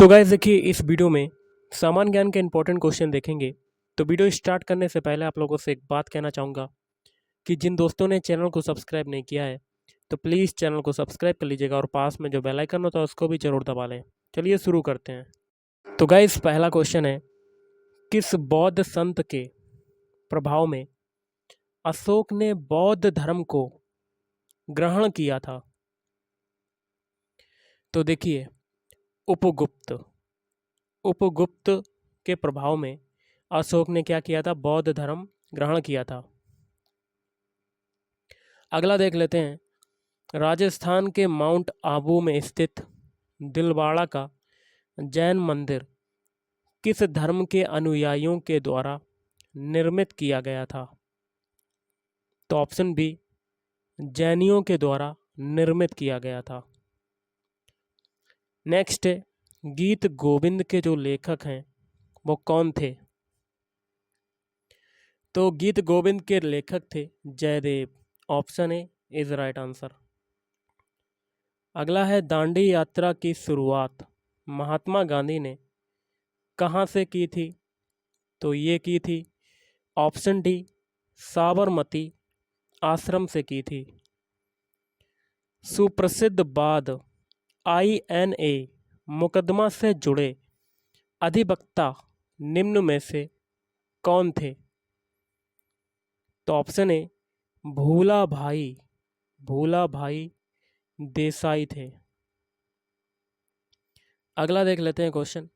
तो गाइस देखिए, इस वीडियो में सामान्य ज्ञान के इंपॉर्टेंट क्वेश्चन देखेंगे। तो वीडियो स्टार्ट करने से पहले आप लोगों से एक बात कहना चाहूँगा कि जिन दोस्तों ने चैनल को सब्सक्राइब नहीं किया है तो प्लीज़ चैनल को सब्सक्राइब कर लीजिएगा और पास में जो बेल आइकन होता है उसको भी जरूर दबा लें। चलिए शुरू करते हैं। तो गाइस पहला क्वेश्चन है, किस बौद्ध संत के प्रभाव में अशोक ने बौद्ध धर्म को ग्रहण किया था? तो देखिए, उपगुप्त उपगुप्त के प्रभाव में अशोक ने क्या किया था? बौद्ध धर्म ग्रहण किया था। अगला देख लेते हैं, राजस्थान के माउंट आबू में स्थित दिलवाड़ा का जैन मंदिर किस धर्म के अनुयायियों के द्वारा निर्मित किया गया था? तो ऑप्शन बी, जैनियों के द्वारा निर्मित किया गया था। नेक्स्ट है, गीत गोविंद के जो लेखक हैं वो कौन थे? तो गीत गोविंद के लेखक थे Jaydev. Option A is right answer. अगला है, दांडी यात्रा की शुरुआत महात्मा गांधी ने कहाँ से की थी? तो ये की थी ऑप्शन डी, साबरमती आश्रम से की थी। सुप्रसिद्ध वाद INA मुकदमा से जुड़े अधिवक्ता निम्न में से कौन थे? तो ऑप्शन ए, भूला भाई देसाई थे। अगला देख लेते हैं क्वेश्चन,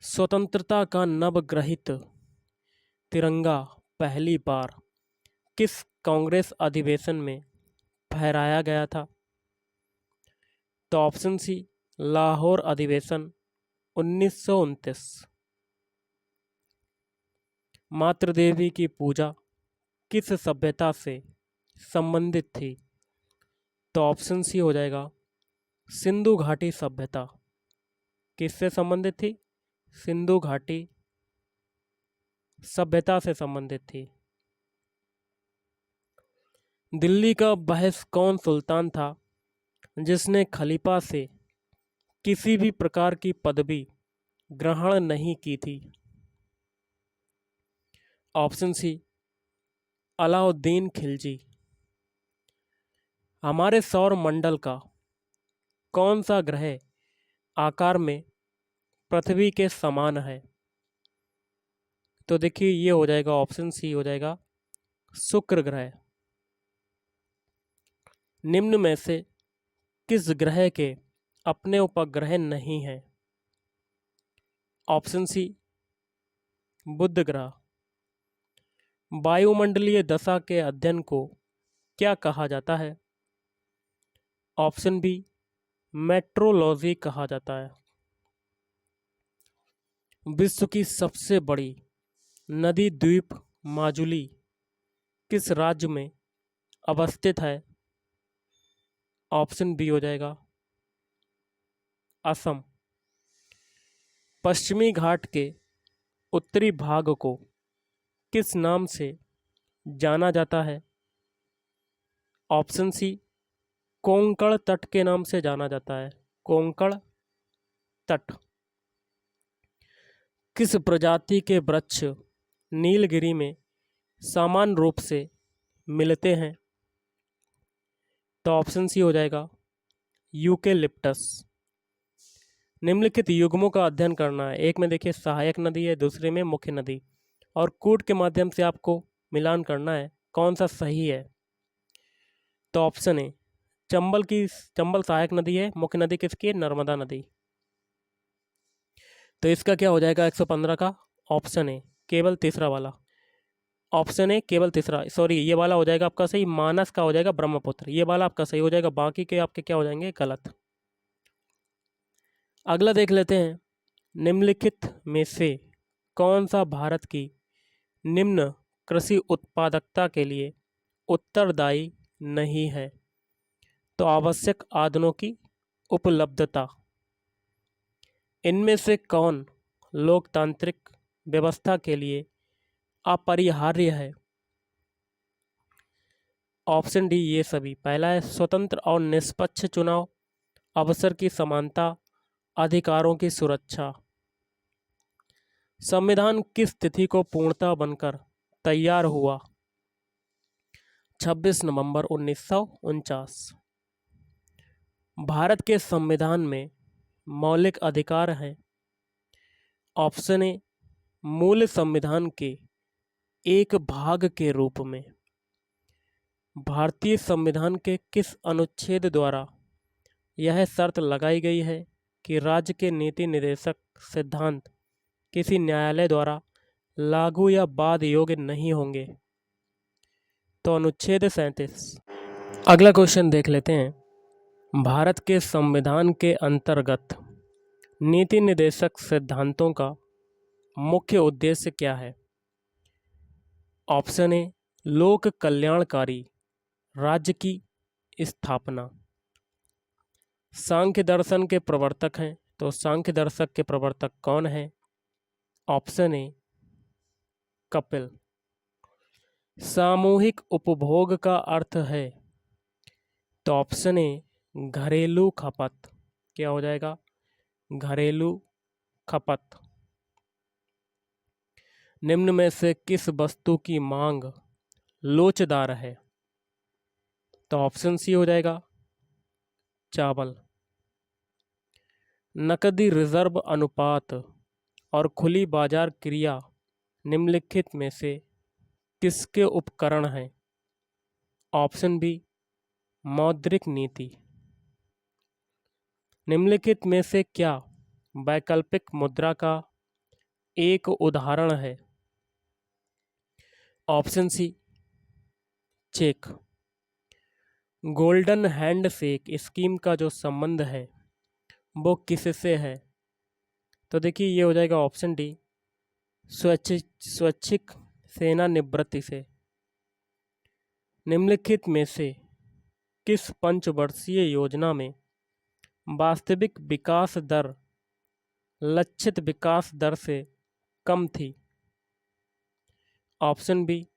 स्वतंत्रता का नवग्रहित तिरंगा पहली बार किस कांग्रेस अधिवेशन में फहराया गया था? तो ऑप्शन सी, लाहौर अधिवेशन 1929। मातृदेवी की पूजा किस सभ्यता से संबंधित थी? तो ऑप्शन सी हो जाएगा, सिंधु घाटी सभ्यता। किससे संबंधित थी? सिंधु घाटी सभ्यता से संबंधित थी। दिल्ली का बहस कौन सुल्तान था जिसने खलीफा से किसी भी प्रकार की पदवी ग्रहण नहीं की थी? Option C, Alauddin Khilji. हमारे सौर मंडल का कौन सा ग्रह आकार में पृथ्वी के समान है? तो देखिए, ये हो जाएगा ऑप्शन सी हो जाएगा, शुक्र ग्रह। निम्न में से किस ग्रह के अपने उपग्रह नहीं हैं? ऑप्शन सी, बुध ग्रह। वायुमंडलीय दशा के अध्ययन को क्या कहा जाता है? ऑप्शन बी, मेट्रोलॉजी कहा जाता है। विश्व की सबसे बड़ी नदी द्वीप माजुली किस राज्य में अवस्थित है? ऑप्शन बी हो जाएगा, असम। पश्चिमी घाट के उत्तरी भाग को किस नाम से जाना जाता है? ऑप्शन सी, कोंकण तट के नाम से जाना जाता है। कोंकण तट। किस प्रजाति के वृक्ष नीलगिरी में सामान्य रूप से मिलते हैं? तो ऑप्शन सी हो जाएगा, यूकेलिप्टस। निम्नलिखित युग्मों का अध्ययन करना है। एक में देखिए सहायक नदी है, दूसरे में मुख्य नदी, और कूट के माध्यम से आपको मिलान करना है कौन सा सही है। तो ऑप्शन ए, चंबल सहायक नदी है, मुख्य नदी किसकी है? नर्मदा नदी। तो इसका क्या हो जाएगा 115 का? ऑप्शन ए, केवल तीसरा वाला। ऑप्शन ए केवल तीसरा, सॉरी ये वाला हो जाएगा आपका सही, मानस का हो जाएगा ब्रह्मपुत्र, ये वाला आपका सही हो जाएगा, बाकी के आपके क्या हो जाएंगे? गलत। अगला देख लेते हैं, निम्नलिखित में से कौन सा भारत की निम्न कृषि उत्पादकता के लिए उत्तरदायी नहीं है? तो आवश्यक आदनों की उपलब्धता। इनमें से कौन लोकतांत्रिक व्यवस्था के लिए अपरिहार्य है? ऑप्शन डी ये सभी। पहला है, स्वतंत्र और निष्पक्ष चुनाव, अवसर की समानता, अधिकारों की सुरक्षा। संविधान किस तिथि को पूर्णतः बनकर तैयार हुआ? 26 नवंबर 1949। भारत के संविधान में मौलिक अधिकार हैं। ऑप्शन ए, मूल संविधान के एक भाग के रूप में। भारतीय संविधान के किस अनुच्छेद द्वारा यह शर्त लगाई गई है कि राज्य के नीति निर्देशक सिद्धांत किसी न्यायालय द्वारा लागू या वाद योग्य नहीं होंगे? तो अनुच्छेद 37। अगला क्वेश्चन देख लेते हैं। भारत के संविधान के अंतर्गत नीति निर्देशक सिद्धांतों का मुख्य उद्देश्य क्या है? ऑप्शन ए, लोक कल्याणकारी राज्य की स्थापना। सांख्य दर्शन के प्रवर्तक हैं, तो सांख्य दर्शक के प्रवर्तक कौन है? Option A, Kapil. सामूहिक उपभोग का अर्थ है? तो ऑप्शन ए, घरेलू खपत। क्या हो जाएगा? घरेलू खपत। निम्न में से किस वस्तु की मांग लोचदार है? तो ऑप्शन सी हो जाएगा, चावल। नकदी रिजर्व अनुपात और खुली बाजार क्रिया निम्नलिखित में से किसके उपकरण हैं? ऑप्शन बी, मौद्रिक नीति। निम्नलिखित में से क्या वैकल्पिक मुद्रा का एक उदाहरण है? Option C, cheque. Golden handshake scheme का जो संबंध है वो किससे है? तो देखिए ये हो जाएगा ऑप्शन डी, स्वैच्छिक सेवानिवृत्ति से। निम्नलिखित में से किस पंचवर्षीय योजना में वास्तविक विकास दर लक्षित विकास दर से कम थी? ऑप्शन बी,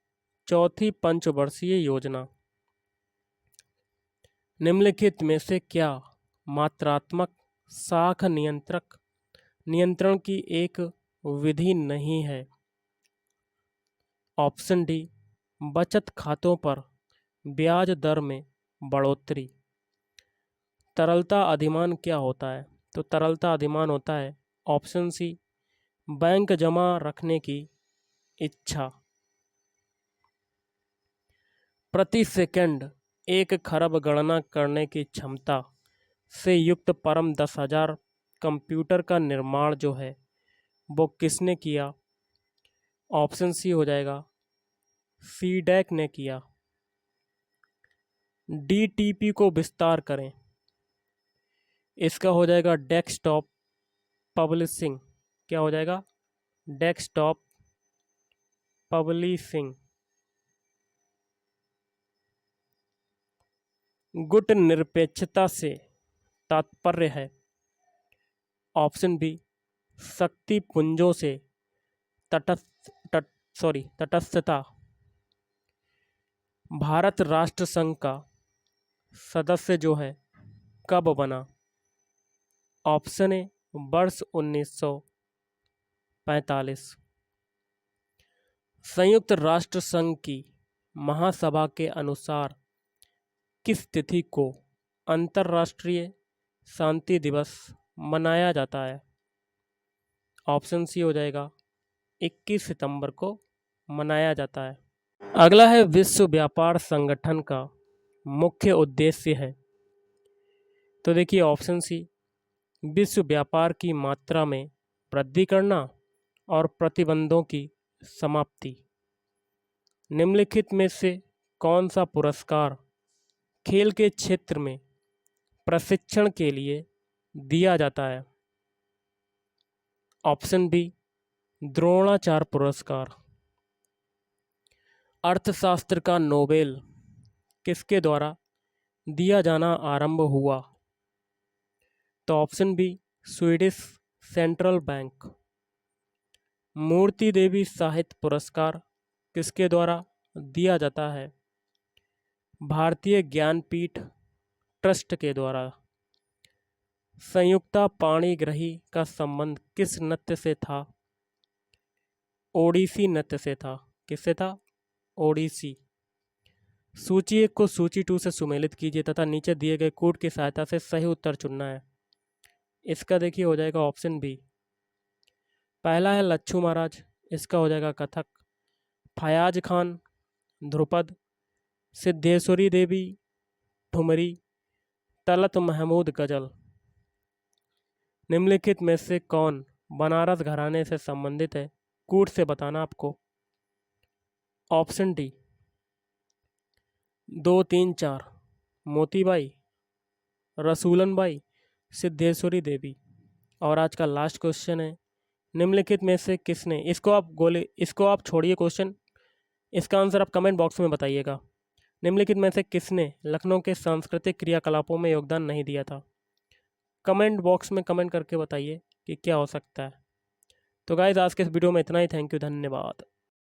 चौथी पंचवर्षीय योजना। निम्नलिखित में से क्या मात्रात्मक साख नियंत्रण की एक विधि नहीं है? ऑप्शन डी, बचत खातों पर ब्याज दर में बढ़ोतरी। तरलता अधिमान क्या होता है? तो तरलता अधिमान होता है ऑप्शन सी, बैंक जमा रखने की इच्छा। प्रति सेकंड 1 खरब गणना करने की क्षमता से युक्त परम 10,000 कंप्यूटर का निर्माण जो है वो किसने किया? ऑप्शन सी हो जाएगा, सीडैक ने किया। डीटीपी को विस्तार करें। इसका हो जाएगा डेस्कटॉप पब्लिशिंग। क्या हो जाएगा? Desktop publishing. गुट निरपेक्षता से तात्पर्य है? ऑप्शन बी, शक्ति पुंजों से तटस्थता। भारत राष्ट्र संघ का सदस्य जो है कब बना? ऑप्शन ए, वर्ष 1945। संयुक्त राष्ट्र संघ की महासभा के अनुसार किस तिथि को अंतर्राष्ट्रीय शांति दिवस मनाया जाता है? ऑप्शन सी हो जाएगा, 21 सितंबर को मनाया जाता है। अगला है विश्व व्यापार संगठन का मुख्य उद्देश्य है? तो देखिए ऑप्शन सी, विश्व व्यापार की मात्रा में वृद्धि करना और प्रतिबंधों की समाप्ति। निम्नलिखित में से कौन सा पुरस्कार खेल के क्षेत्र में प्रशिक्षण के लिए दिया जाता है? ऑप्शन बी, द्रोणाचार्य पुरस्कार। अर्थशास्त्र का नोबेल किसके द्वारा दिया जाना आरंभ हुआ? तो option B, Swedish central bank. Moorti Devi साहित्य पुरस्कार किसके द्वारा दिया जाता है? भारतीय ज्ञानपीठ ट्रस्ट के द्वारा। संयुक्ता पाणिग्रही का संबंध किस नृत्य से था? ओडिसी नृत्य से था। किससे था? ओडिसी। सूची 1 को सूची 2 से सुमेलित कीजिए तथा नीचे दिए गए कोड की सहायता से सही उत्तर चुनना है। इसका देखिए हो जाएगा ऑप्शन बी। पहला है लच्छू महाराज, इसका हो जाएगा कथक। फयाज खान ध्रुपद, सिद्धेश्वरी देवी ठुमरी, तलत महमूद गजल। निम्नलिखित में से कौन बनारस घराने से संबंधित है? कूट से बताना आपको। Option D 2, 3, 4 Motibai, Rasoolan Bai, Siddheshwari Devi. और आज का लास्ट क्वेश्चन है, निम्नलिखित में से किसने, इसको आप छोड़िए क्वेश्चन, इसका आंसर आप कमेंट बॉक्स में बताइएगा। निम्नलिखित में से किसने लखनऊ के सांस्कृतिक क्रियाकलापों में योगदान नहीं दिया था? कमेंट बॉक्स में कमेंट करके बताइए कि क्या हो सकता है। तो गाइस आज के इस वीडियो में इतना ही। थैंक यू, धन्यवाद।